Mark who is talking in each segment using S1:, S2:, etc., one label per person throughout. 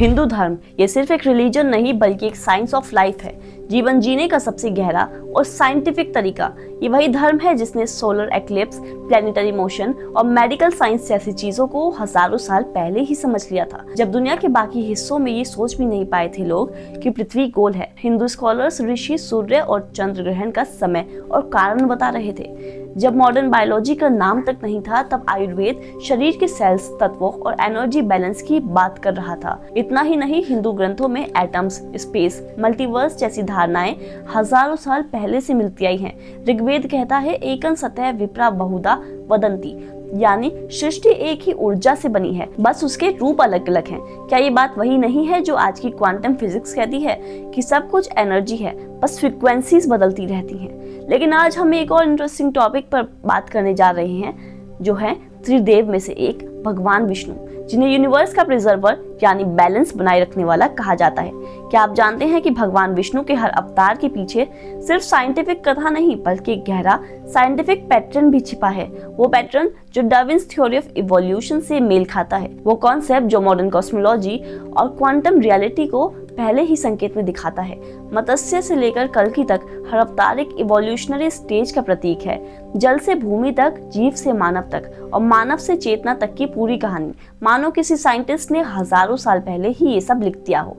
S1: हिंदू धर्म ये सिर्फ एक रिलीजन नहीं बल्कि एक साइंस ऑफ लाइफ है। जीवन जीने का सबसे गहरा और साइंटिफिक तरीका। ये वही धर्म है जिसने सोलर एक्लिप्स, प्लैनेटरी मोशन और मेडिकल साइंस जैसी चीजों को हजारों साल पहले ही समझ लिया था, जब दुनिया के बाकी हिस्सों में ये सोच भी नहीं पाए थे लोग कि पृथ्वी गोल है। हिंदू स्कॉलर्स ऋषि सूर्य और चंद्र ग्रहण का समय और कारण बता रहे थे। जब मॉडर्न बायोलॉजी का नाम तक नहीं था, तब आयुर्वेद शरीर के सेल्स, तत्वों और एनर्जी बैलेंस की बात कर रहा था। इतना ही नहीं, हिंदू ग्रंथों में एटम्स, स्पेस, मल्टीवर्स जैसी धारणाएं हजारों साल पहले से मिलती आई हैं। ऋग्वेद कहता है एकं सतः विप्रा बहुधा वदन्ति, यानी सृष्टि एक ही ऊर्जा से बनी है, बस उसके रूप अलग अलग हैं। क्या ये बात वही नहीं है जो आज की क्वांटम फिजिक्स कहती है कि सब कुछ एनर्जी है, बस फ्रीक्वेंसीज बदलती रहती हैं। लेकिन आज हम एक और इंटरेस्टिंग टॉपिक पर बात करने जा रहे हैं, जो है त्रिदेव में से एक भगवान विष्णु, जिन्हें यूनिवर्स का प्रिजर्वर यानी बैलेंस बनाए रखने वाला कहा जाता है। क्या आप जानते हैं कि भगवान विष्णु के हर अवतार के पीछे सिर्फ साइंटिफिक कथा नहीं बल्कि एक गहरा साइंटिफिक पैटर्न भी छिपा है। वो पैटर्न जो डार्विन्स थ्योरी ऑफ इवोल्यूशन से मेल खाता है, वो कॉन्सेप्ट जो मॉडर्न कॉस्मोलॉजी और क्वांटम रियलिटी को पहले ही संकेत में दिखाता है। मत्स्य से लेकर कल्कि तक हर अवतार एक इवोल्यूशनरी स्टेज का प्रतीक है। जल से भूमि तक, जीव से मानव तक और मानव से चेतना तक की पूरी कहानी मानो किसी साइंटिस्ट ने हजारों साल पहले ही ये सब लिख दिया हो।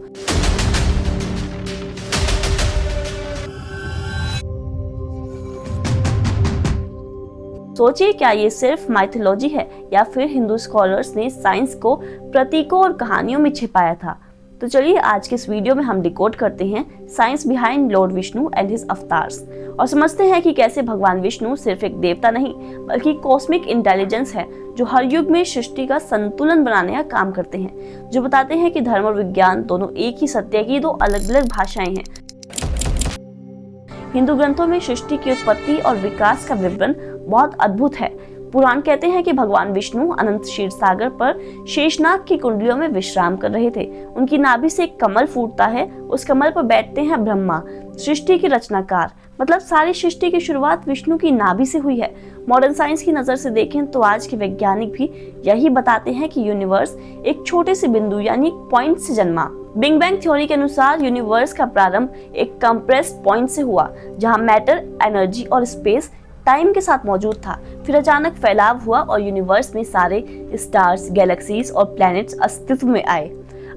S1: सोचिए, क्या ये सिर्फ माइथोलॉजी है या फिर हिंदू स्कॉलर्स ने साइंस को प्रतीकों और कहानियों में छिपाया था? तो चलिए आज के इस वीडियो में हम डिकोड करते हैं science behind Lord Vishnu and his avatars और समझते हैं कि कैसे भगवान विष्णु सिर्फ एक देवता नहीं बल्कि कॉस्मिक इंटेलिजेंस है जो हर युग में सृष्टि का संतुलन बनाने का काम करते हैं, जो बताते हैं कि धर्म और विज्ञान दोनों एक ही सत्य की दो अलग अलग भाषाएं हैं। हिंदू ग्रंथों में सृष्टि की उत्पत्ति और विकास का विवरण बहुत अद्भुत है। पुराण कहते हैं कि भगवान विष्णु अनंत क्षीर सागर पर शेषनाग की कुंडलियों में विश्राम कर रहे थे। उनकी नाभि से एक कमल फूटता है, उस कमल पर बैठते हैं ब्रह्मा, सृष्टि के रचनाकार। मतलब सारी सृष्टि की शुरुआत विष्णु की नाभि से हुई है। मॉडर्न साइंस की नजर से देखें तो आज के वैज्ञानिक भी यही बताते हैं कि यूनिवर्स एक छोटे से बिंदु यानी एक पॉइंट से जन्मा। बिग बैंग थ्योरी के अनुसार यूनिवर्स का प्रारंभ एक कंप्रेस्ड पॉइंट से हुआ, जहां मैटर, एनर्जी और स्पेस टाइम के साथ मौजूद था। फिर अचानक फैलाव हुआ और यूनिवर्स में सारे स्टार्स, गैलेक्सीज और प्लैनेट्स अस्तित्व में आए।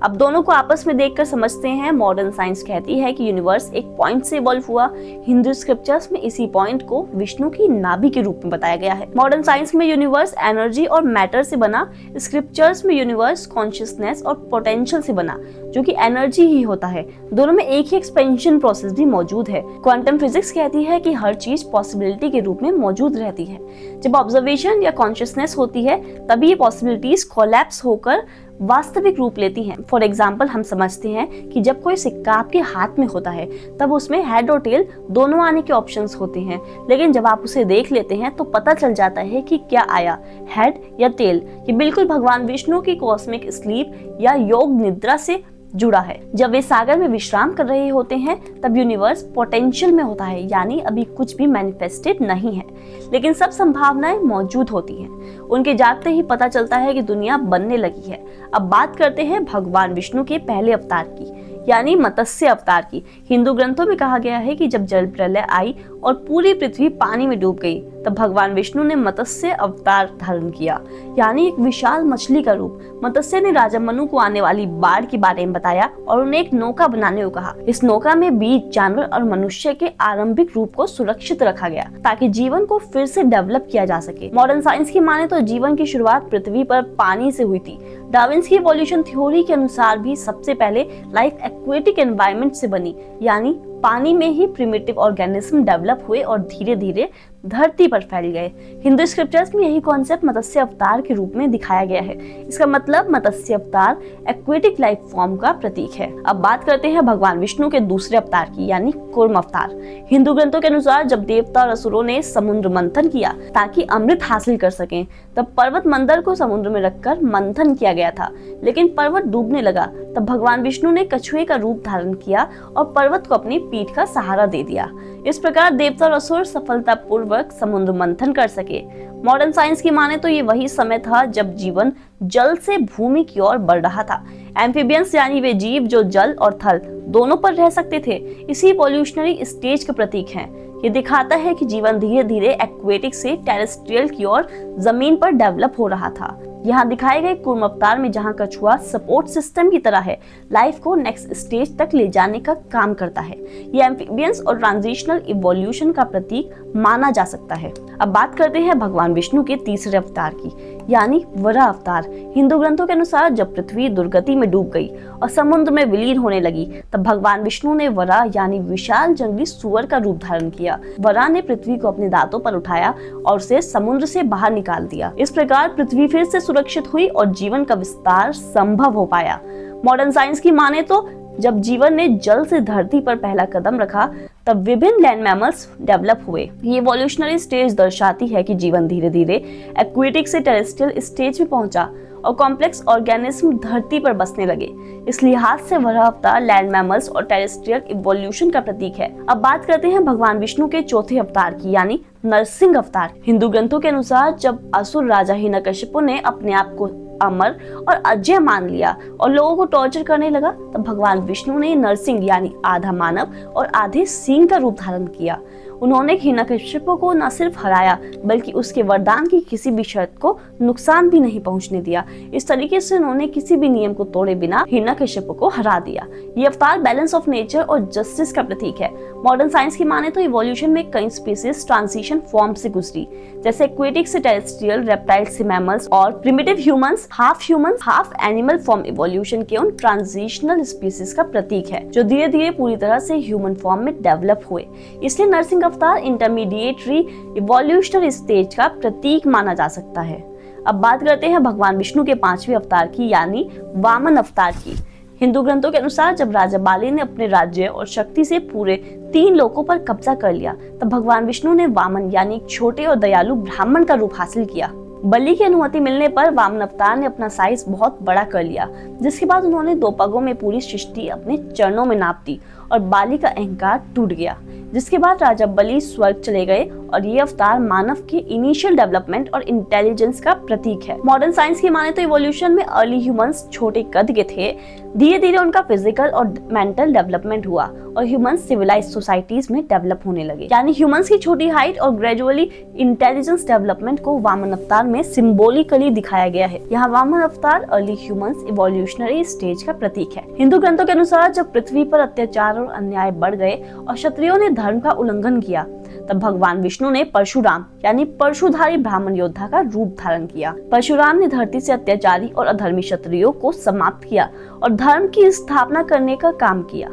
S1: अब दोनों को आपस में देखकर समझते हैं। मॉडर्न साइंस कहती है कि यूनिवर्स एक पॉइंट से इवॉल्व हुआ। हिंदू स्क्रिप्चर्स में इसी पॉइंट को विष्णु की नाभि के रूप में बताया गया है। मॉडर्न साइंस में यूनिवर्स एनर्जी और मैटर से बना, स्क्रिप्चर्स में यूनिवर्स कॉन्शियसनेस और पोटेंशियल से बना, जो कि एनर्जी ही होता है। दोनों में एक ही एक्सपेंशन प्रोसेस भी मौजूद है। क्वांटम फिजिक्स कहती है कि हर चीज पॉसिबिलिटी के रूप में मौजूद रहती है। जब ऑब्जर्वेशन या कॉन्शियसनेस होती है तभी ये पॉसिबिलिटीज कोलैप्स होकर वास्तविक रूप लेती हैं। फॉर एग्जाम्पल, हम समझते हैं कि जब कोई सिक्का आपके हाथ में होता है तब उसमें हेड और टेल दोनों आने के ऑप्शंस होते हैं, लेकिन जब आप उसे देख लेते हैं तो पता चल जाता है कि क्या आया, हेड या टेल। ये बिल्कुल भगवान विष्णु की कॉस्मिक स्लीप या योग निद्रा से जुड़ा है। जब वे सागर में विश्राम कर रहे होते हैं तब यूनिवर्स पोटेंशियल में होता है, यानी अभी कुछ भी मैनिफेस्टेड नहीं है, लेकिन सब संभावनाएं मौजूद होती हैं। उनके जागते ही पता चलता है कि दुनिया बनने लगी है। अब बात करते हैं भगवान विष्णु के पहले अवतार की, यानी मत्स्य अवतार की। हिंदू ग्रंथों में कहा गया है कि जब जल प्रलय आई और पूरी पृथ्वी पानी में डूब गई, तब भगवान विष्णु ने मत्स्य अवतार धारण किया, यानी एक विशाल मछली का रूप। मत्स्य ने राजा मनु को आने वाली बाढ़ के बारे में बताया और उन्हें एक नौका बनाने को कहा। इस नौका में बीज, जानवर और मनुष्य के आरंभिक रूप को सुरक्षित रखा गया ताकि जीवन को फिर से डेवलप किया जा सके। मॉडर्न साइंस की माने तो जीवन की शुरुआत पृथ्वी पर पानी से हुई थी। डार्विन्स की इवोल्यूशन थ्योरी के अनुसार भी सबसे पहले लाइफ एक्वेटिक एनवायरनमेंट से बनी, यानी पानी में ही प्रिमिटिव ऑर्गेनिज्म डेवलप हुए और धीरे धीरे धरती पर फैल गए। हिंदू स्क्रिप्चर्स में यही कॉन्सेप्ट मत्स्य अवतार के रूप में दिखाया गया है। इसका मतलब मत्स्य अवतार एक्वेटिक लाइफ फॉर्म का प्रतीक है। अब बात करते हैं भगवान विष्णु के दूसरे अवतार की, यानी कूर्म अवतार। हिंदू ग्रंथों के अनुसार जब देवता और असुरों ने समुद्र मंथन किया ताकि अमृत हासिल कर सकें, तब पर्वत मंदर को समुद्र में रखकर मंथन किया गया था, लेकिन पर्वत डूबने लगा। तब भगवान विष्णु ने कछुए का रूप धारण किया और पर्वत को अपनी पीठ का सहारा दे दिया। इस प्रकार देवता और असुर सफलतापूर्वक समुद्र मंथन कर सके। मॉडर्न साइंस की माने तो ये वही समय था जब जीवन जल से भूमि की ओर बढ़ रहा था। एम्फीबियंस यानी वे जीव जो जल और थल दोनों पर रह सकते थे, इसी इवोल्यूशनरी स्टेज के प्रतीक हैं। ये दिखाता है कि जीवन धीरे धीरे एक्वेटिक से टेरेस्ट्रियल की ओर जमीन पर डेवलप हो रहा था। यहाँ दिखाए गए कूर्म अवतार में जहाँ कछुआ सपोर्ट सिस्टम की तरह है, लाइफ को नेक्स्ट स्टेज तक ले जाने का काम करता है। ये एम्फीबियंस और ट्रांजिशनल इवोल्यूशन का प्रतीक माना जा सकता है। अब बात करते हैं भगवान विष्णु के तीसरे अवतार की, यानी वराह अवतार। हिंदू ग्रंथों के अनुसार जब पृथ्वी दुर्गति में डूब गई और समुद्र में विलीन होने लगी, तब भगवान विष्णु ने वराह यानी विशाल जंगली सुअर का रूप धारण किया। वराह ने पृथ्वी को अपने दांतों पर उठाया और उसे समुद्र से बाहर निकाल दिया। इस प्रकार पृथ्वी फिर से सुरक्षित हुई और जीवन का विस्तार संभव हो पाया। मॉडर्न साइंस की माने तो जब जीवन ने जल से धरती पर पहला कदम रखा, तब विभिन्न लैंड मैमल्स डेवलप हुए। ये इवोल्यूशनरी स्टेज दर्शाती है कि जीवन धीरे धीरे एक्वेटिक से टेरेस्ट्रियल स्टेज में पहुंचा और कॉम्प्लेक्स ऑर्गेनिज्म धरती पर बसने लगे। इस लिहाज से वराह अवतार लैंड मैमल्स और टेरेस्ट्रियल इवोल्यूशन का प्रतीक है। अब बात करते हैं भगवान विष्णु के चौथे अवतार की, यानी नरसिंह अवतार। हिंदू ग्रंथों के अनुसार जब असुर राजा हिरण्यकशिपु ने अपने आप को अमर और अजय मान लिया और लोगों को टॉर्चर करने लगा, तब भगवान विष्णु ने नरसिंह यानी आधा मानव और आधे सिंह का रूप धारण किया। उन्होंने हिरण्यकशिपु को न सिर्फ हराया, बल्कि उसके वरदान की किसी भी शर्त को नुकसान भी नहीं पहुंचने दिया। इस तरीके से उन्होंने किसी भी नियम को तोड़े बिना हिरण्यकशिपु को हरा दिया। ये अवतार बैलेंस ऑफ नेचर और जस्टिस का प्रतीक है। मॉडर्न साइंस की माने तो इवोल्यूशन में कई स्पीसीज ट्रांजिशन फॉर्म से गुजरी, जैसे एक्वेटिक से टेरेस्ट्रियल, रेप्टाइल से मैमल्स और primitive humans half animal form evolution के उन ट्रांजिशनल स्पीसीज का प्रतीक है जो धीरे धीरे पूरी तरह से ह्यूमन फॉर्म में डेवलप हुए। इसलिए नरसिंह अवतार इंटरमीडिएटरी इवोल्यूशनरी स्टेज का प्रतीक माना जा सकता है। अब बात करते हैं भगवान विष्णु के पांचवें अवतार की, यानी वामन अवतार की। हिंदू ग्रंथों के अनुसार जब राजा बाली ने अपने राज्य और शक्ति से पूरे 3 लोकों पर कब्जा कर लिया, तब भगवान विष्णु ने वामन यानी एक छोटे और दयालु ब्राह्मण का रूप हासिल किया। बलि की अनुमति मिलने पर वामन अवतार ने अपना साइज बहुत बड़ा कर लिया, जिसके बाद उन्होंने 2 पगों में पूरी सृष्टि अपने चरणों में नाप दी और बाली का अहंकार टूट गया, जिसके बाद राजा बलि स्वर्ग चले गए। और ये अवतार मानव के इनिशियल डेवलपमेंट और इंटेलिजेंस का प्रतीक है। मॉडर्न साइंस की माने तो इवोल्यूशन में अर्ली ह्यूमंस छोटे कद के थे, धीरे धीरे उनका फिजिकल और मेंटल डेवलपमेंट हुआ और ह्यूमंस सिविलाइज्ड सोसाइटीज में डेवलप होने लगे। यानी ह्यूमंस की छोटी हाइट और ग्रेजुअली इंटेलिजेंस डेवलपमेंट को वामन अवतार में सिंबॉलिकली दिखाया गया है। यहाँ वामन अवतार अर्ली ह्यूमंस इवोल्यूशनरी स्टेज का प्रतीक है। हिंदू ग्रंथों के अनुसार जब पृथ्वी पर अत्याचार और अन्याय बढ़ गए और क्षत्रियों ने धर्म का उल्लंघन किया, तब भगवान विष्णु ने परशुराम यानी परशुधारी ब्राह्मण योद्धा का रूप धारण किया। परशुराम ने धरती से अत्याचारी और अधर्मी क्षत्रियों को समाप्त किया और धर्म की स्थापना करने का काम किया।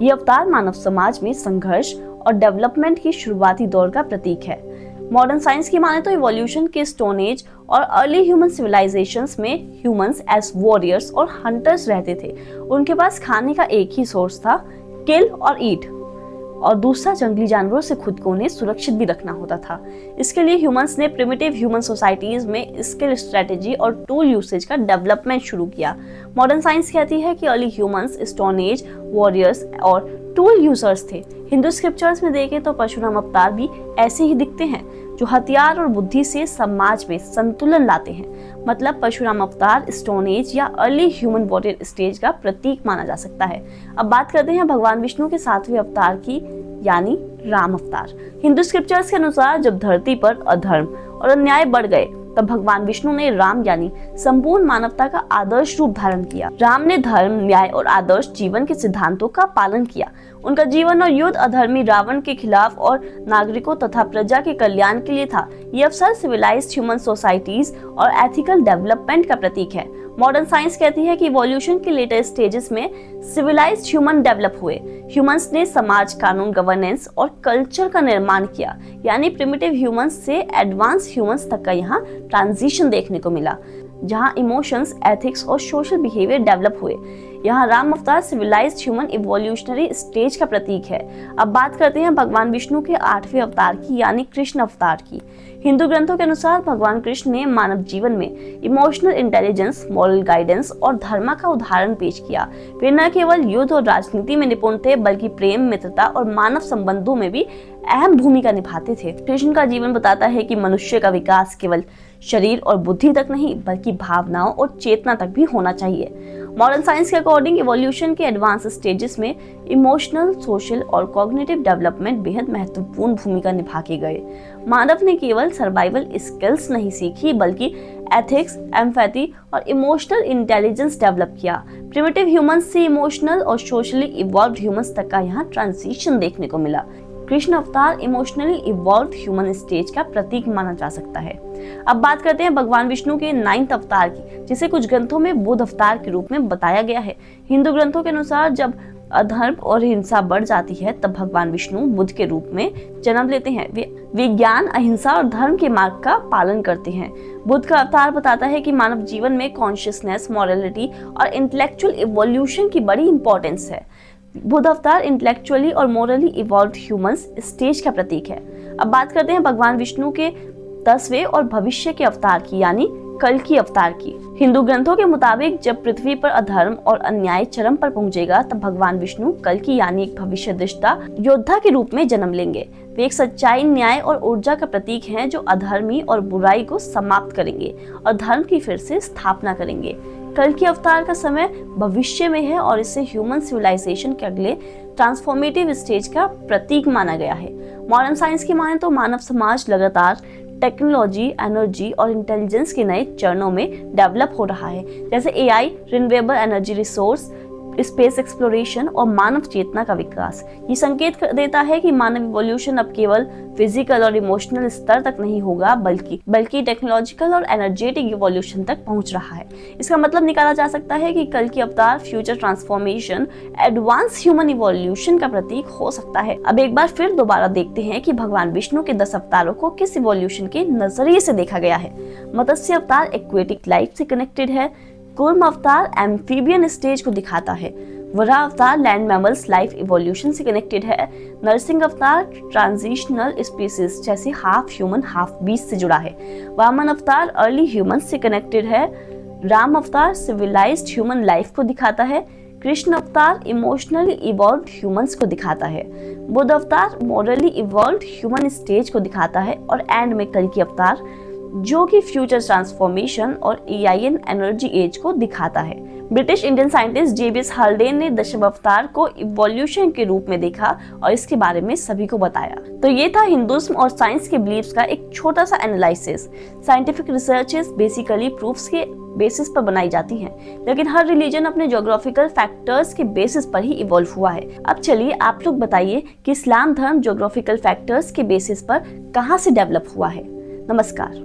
S1: ये अवतार मानव समाज में संघर्ष और डेवलपमेंट की शुरुआती दौर का प्रतीक है। मॉडर्न साइंस की माने तो इवोल्यूशन के स्टोन एज और अर्ली ह्यूमन सिविलाइजेशंस में ह्यूमंस एज वॉरियर्स और हंटर्स रहते थे। उनके पास खाने का एक ही सोर्स था, किल और ईट, और दूसरा जंगली जानवरों से खुद को उन्हें सुरक्षित भी रखना होता था। इसके लिए ह्यूमंस ने प्रिमिटिव ह्यूमन सोसाइटीज में स्किल, स्ट्रेटेजी और टूल यूसेज का डेवलपमेंट शुरू किया। मॉडर्न साइंस कहती है कि early humans stone age warriors और टूल यूजर्स थे। हिंदू स्क्रिप्चर्स में देखें तो परशुराम अवतार भी ऐसे ही दिखते हैं, जो हथियार और बुद्धि से समाज में संतुलन लाते हैं। मतलब परशुराम अवतार स्टोन एज या अर्ली ह्यूमन वॉरियर स्टेज का प्रतीक माना जा सकता है। अब बात करते हैं भगवान विष्णु के 7वें अवतार की, यानी राम अवतार। हिंदू स्क्रिप्चर्स के अनुसार जब धरती पर अधर्म और अन्याय बढ़ गए, तब भगवान विष्णु ने राम यानी संपूर्ण मानवता का आदर्श रूप धारण किया। राम ने धर्म, न्याय और आदर्श जीवन के सिद्धांतों का पालन किया। उनका जीवन और युद्ध अधर्मी रावण के खिलाफ और नागरिकों तथा प्रजा के कल्याण के लिए था। ये अवसर सिविलाइज्ड ह्यूमन सोसाइटीज और एथिकल डेवलपमेंट का प्रतीक है। मॉडर्न साइंस कहती है कि इवोल्यूशन के लेटर स्टेजेस में सिविलाइज्ड ह्यूमन डेवलप हुए। ह्यूमंस ने समाज, कानून, गवर्नेंस और कल्चर का निर्माण किया। यानी प्रिमिटिव ह्यूमंस से एडवांस ह्यूमंस तक का यहाँ ट्रांजिशन देखने को मिला, जहाँ इमोशंस, एथिक्स और सोशल बिहेवियर डेवलप हुए। यहाँ राम अवतार सिविलाइज्ड ह्यूमन इवोल्यूशनरी स्टेज का प्रतीक है। अब बात करते हैं भगवान विष्णु के 8वें अवतार की, यानी कृष्ण अवतार की। हिंदू ग्रंथों के अनुसार भगवान कृष्ण ने मानव जीवन में इमोशनल इंटेलिजेंस, मॉरल गाइडेंस और धर्म का उदाहरण पेश किया। वे न केवल युद्ध और राजनीति में निपुण थे, बल्कि प्रेम, मित्रता और मानव संबंधों में भी अहम भूमिका निभाते थे। कृष्ण का जीवन बताता है कि मनुष्य का विकास केवल शरीर और बुद्धि तक नहीं, बल्कि भावनाओं और चेतना तक भी होना चाहिए। मॉडर्न साइंस के अकॉर्डिंग इवोल्यूशन के एडवांस स्टेजेस में इमोशनल, सोशल और कॉग्निटिव डेवलपमेंट बेहद महत्वपूर्ण भूमिका निभा के गए। मानव ने केवल सर्वाइवल स्किल्स नहीं सीखी बल्कि एथिक्स, एम्पैथी और इमोशनल इंटेलिजेंस डेवलप किया। प्रिमिटिव ह्यूमंस से इमोशनल और सोशली इवॉल्व्ड ह्यूमंस तक का यहाँ ट्रांजिशन देखने को मिला। कृष्ण अवतार इमोशनली इवॉल्व्ड ह्यूमन स्टेज का प्रतीक माना जा सकता है। अब बात करते हैं भगवान विष्णु के 9th अवतार की, जिसे कुछ ग्रंथों में बुद्ध अवतार के रूप में बताया गया है। हिंदू ग्रंथों के अनुसार जब अधर्म और हिंसा बढ़ जाती है तब भगवान विष्णु बुद्ध के रूप में जन्म लेते हैं। वे ज्ञान, अहिंसा और धर्म के मार्ग का पालन करते हैं। बुद्ध का अवतार बताता है कि मानव जीवन में कॉन्शियसनेस, मॉरलिटी और इंटेलेक्चुअल इवोल्यूशन की बड़ी इंपॉर्टेंस है। बुद्ध अवतार इंटेलेक्चुअली और मोरली इवॉल्व्ड ह्यूमंस स्टेज का प्रतीक है। अब बात करते हैं भगवान विष्णु के 10वें और भविष्य के अवतार की, यानी कल्कि अवतार की। हिंदू ग्रंथों के मुताबिक जब पृथ्वी पर अधर्म और अन्याय चरम पर पहुंचेगा तब भगवान विष्णु कल्कि यानी एक भविष्यद्रष्टा योद्धा के रूप में जन्म लेंगे। वे एक सच्चाई, न्याय और ऊर्जा का प्रतीक हैं जो अधर्मी और बुराई को समाप्त करेंगे और धर्म की फिर से स्थापना करेंगे। कल्कि अवतार का समय भविष्य में है और इसे ह्यूमन सिविलाइजेशन के अगले ट्रांसफॉर्मेटिव स्टेज का प्रतीक माना गया है। मॉडर्न साइंस की माने तो मानव समाज लगातार टेक्नोलॉजी, एनर्जी और इंटेलिजेंस के नए चरणों में डेवलप हो रहा है, जैसे AI, renewable energy resource, space exploration और मानव चेतना का विकास। ये संकेत देता है कि मानव इवोल्यूशन अब केवल फिजिकल और इमोशनल स्तर तक नहीं होगा बल्कि टेक्नोलॉजिकल और एनर्जेटिक इवोल्यूशन तक पहुंच रहा है। इसका मतलब निकाला जा सकता है कि कल की अवतार future transformation, advance human evolution का प्रतीक हो सकता है। अब एक बार फिर दोबारा देखते हैं कि भगवान विष्णु के 10 अवतारों को किस इवोल्यूशन के नजरिए से देखा गया है। मत्स्य अवतार एक्वेटिक लाइफ से कनेक्टेड है। कूर्म अवतार एम्फीबियन स्टेज को दिखाता है। वराह अवतार लैंड मैमल्स लाइफ इवोल्यूशन से कनेक्टेड है। नरसिंह अवतार ट्रांजिशनल स्पीसीज जैसे हाफ ह्यूमन हाफ बीस्ट से जुड़ा है। वामन अवतार अर्ली ह्यूमन से कनेक्टेड है। राम अवतार सिविलाइज्ड ह्यूमन लाइफ को दिखाता है। कृष्ण अवतार इमोशनली इवॉल्व्ड ह्यूमंस को दिखाता है। बुद्ध अवतार मोरली इवॉल्व्ड ह्यूमन स्टेज को दिखाता है और एंड में कल्कि अवतार जो कि फ्यूचर ट्रांसफॉर्मेशन और एआईएन एनर्जी एज को दिखाता है। British Indian scientist JBS Haldane ने दशम अवतार को इवोल्यूशन के रूप में देखा और इसके बारे में सभी को बताया। तो ये था हिंदुइज्म और साइंस के बिलीफ्स का एक छोटा सा analysis. Scientific researches basically proofs के बेसिस पर बनाई जाती हैं, लेकिन हर रिलीजन अपने ज्योग्राफिकल फैक्टर्स के बेसिस पर ही इवॉल्व हुआ है। अब चलिए आप लोग बताइए कि इस्लाम धर्म ज्योग्राफिकल फैक्टर्स के बेसिस पर कहाँ से डेवलप हुआ है। नमस्कार।